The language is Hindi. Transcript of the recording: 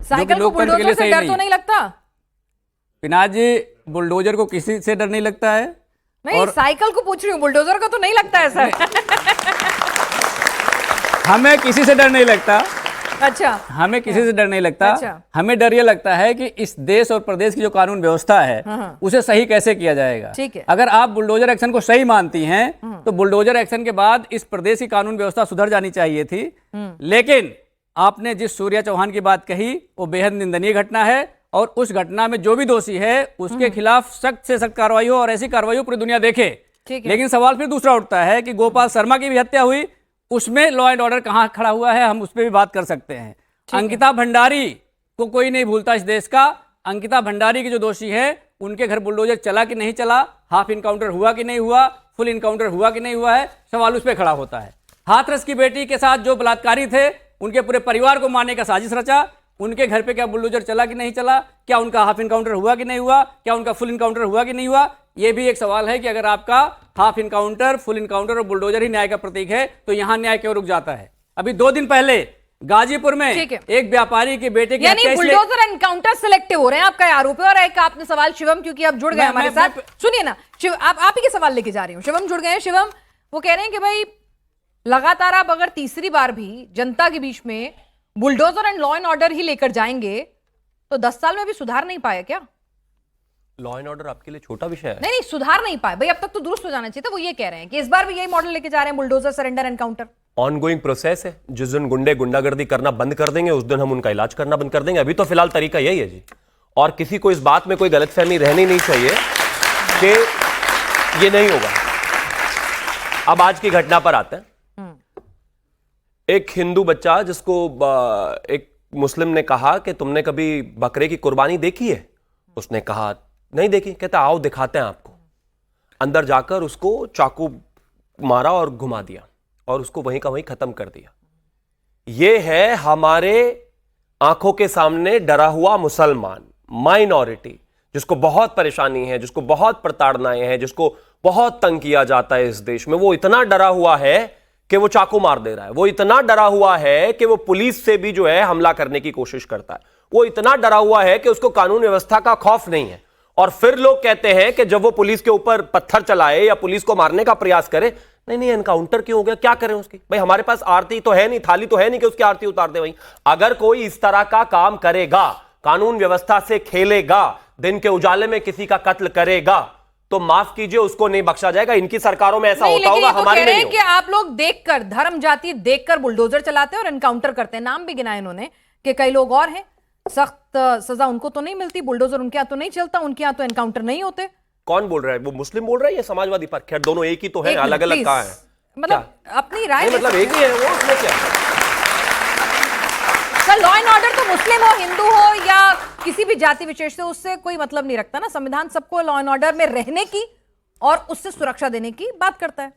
साइकिल को बुलडोजर से डर तो नहीं लगता? पिनाज जी, बुलडोजर को किसी से डर नहीं लगता है? नहीं, साइकिल को पूछ रही हूँ, बुलडोजर का तो नहीं लगता है सर। हमें किसी से डर नहीं लगता। अच्छा, हमें किसी से डर नहीं लगता। अच्छा। हमें डर ये लगता है कि इस देश और प्रदेश की जो कानून व्यवस्था है उसे सही कैसे किया जाएगा। ठीक है। अगर आप बुलडोजर एक्शन को सही मानती हैं तो बुलडोजर एक्शन के बाद इस प्रदेश की कानून व्यवस्था सुधर जानी चाहिए थी। लेकिन आपने जिस सूर्या चौहान की बात कही वो बेहद निंदनीय घटना है और उस घटना में जो भी दोषी है उसके खिलाफ सख्त से सख्त कार्रवाई हो और ऐसी कार्रवाई हो पूरी दुनिया देखे। लेकिन सवाल फिर दूसरा उठता है कि गोपाल शर्मा की भी हत्या हुई, उसमें लॉ एंड ऑर्डर कहां खड़ा हुआ है, हम उस पर भी बात कर सकते हैं। अंकिता भंडारी को कोई नहीं भूलता इस देश का। अंकिता भंडारी के जो दोषी है उनके घर बुलडोजर चला कि नहीं चला, हाफ इनकाउंटर हुआ कि नहीं हुआ, फुल इनकाउंटर हुआ कि नहीं हुआ है, सवाल उस पर खड़ा होता है। हाथरस की बेटी के साथ जो बलात्कारी थे उनके पूरे परिवार को मारने का साजिश रचा, उनके घर पे क्या बुलडोजर चला कि नहीं चला, क्या उनका हाफ इनकाउंटर हुआ कि नहीं हुआ, क्या उनका फुल इनकाउंटर हुआ कि नहीं हुआ। यह भी एक सवाल है कि अगर आपका हाफ इनकाउंटर, फुल इनकाउंटर और बुलडोजर ही न्याय का प्रतीक है तो यहां न्याय क्यों रुक जाता है। अभी 2 दिन पहले गाजीपुर में एक व्यापारी के बेटे की यानी बुलडोजर एनकाउंटर सिलेक्टिव हो रहे हैं, आपका आरोप है। और एक आपने सवाल शिवम, क्योंकि आप जुड़ गए हमारे साथ, सुनिए ना शिव, आप ही के सवाल लेके जा रही हूँ। शिवम जुड़ गए हैं। शिवम वो कह रहे हैं कि भाई लगातार आप अगर तीसरी बार भी जनता के बीच में bulldozer and law and order ही लेकर जाएंगे तो 10 साल में भी सुधार नहीं पाया क्या? लॉ एंड ऑर्डर आपके लिए छोटा विषय है? नहीं, सुधार नहीं पाए भाई, अब तक तो दुरुस्त हो जाना चाहिए था। वो ये कह रहे हैं कि इस बार भी यही मॉडल लेके जा रहे हैं, bulldozer, surrender, encounter. Ongoing process है। जिस दिन गुंडे गुंडागर्दी करना बंद कर देंगे उस दिन हम उनका इलाज करना बंद कर देंगे। अभी तो फिलहाल तरीका यही है जी। और किसी को इस बात में कोई गलतफहमी रहनी नहीं चाहिए कि ये नहीं होगा। अब आज की घटना पर आते हैं। एक हिंदू बच्चा जिसको एक मुस्लिम ने कहा कि तुमने कभी बकरे की कुर्बानी देखी है? उसने कहा नहीं देखी। कहता आओ दिखाते हैं आपको। अंदर जाकर उसको चाकू मारा और घुमा दिया और उसको वहीं का वहीं खत्म कर दिया। यह है हमारे आंखों के सामने डरा हुआ मुसलमान, माइनॉरिटी, जिसको बहुत परेशानी है, जिसको बहुत प्रताड़नाएं हैं, जिसको बहुत तंग किया जाता है इस देश में। वो इतना डरा हुआ है कि वो चाकू मार दे रहा है। वो इतना डरा हुआ है कि वो पुलिस से भी जो है हमला करने की कोशिश करता है। वो इतना डरा हुआ है कि उसको कानून व्यवस्था का खौफ नहीं है। और फिर लोग कहते हैं कि जब वो पुलिस के ऊपर पत्थर चलाए या पुलिस को मारने का प्रयास करे, नहीं एनकाउंटर क्यों हो गया, क्या करें उसकी? भाई हमारे पास आरती तो है नहीं, थाली तो है नहीं कि उसकी आरती उतार दे। भाई अगर कोई इस तरह का काम करेगा, कानून व्यवस्था से खेलेगा, दिन के उजाले में किसी का कत्ल करेगा, तो माफ कीजिए उसको नहीं बख्शा जाएगा। इनकी सरकारों में ऐसा होता होगा, हमारे में नहीं होगा। कि आप लोग देखकर, धर्म जाति देखकर बुलडोजर चलाते हैं और एनकाउंटर करते हैं। नाम भी गिनाए इन्होंने कि कई लोग और हैं, सख्त सजा उनको तो नहीं मिलती, बुलडोजर उनके यहाँ तो नहीं चलता, उनके यहाँ तो एनकाउंटर नहीं होते। कौन बोल रहा है? वो मुस्लिम बोल रहा है या समाजवादी? पर खैर दोनों एक ही तो है, अलग अलग कहां है? मतलब अपनी राय, मतलब एक ही है वो, उसमें क्या? सर लॉ एंड ऑर्डर तो मुस्लिम हो, हिंदू हो या किसी भी जाति विशेष से, उससे कोई मतलब नहीं रखता ना। संविधान सबको लॉ एंड ऑर्डर में रहने की और उससे सुरक्षा देने की बात करता है।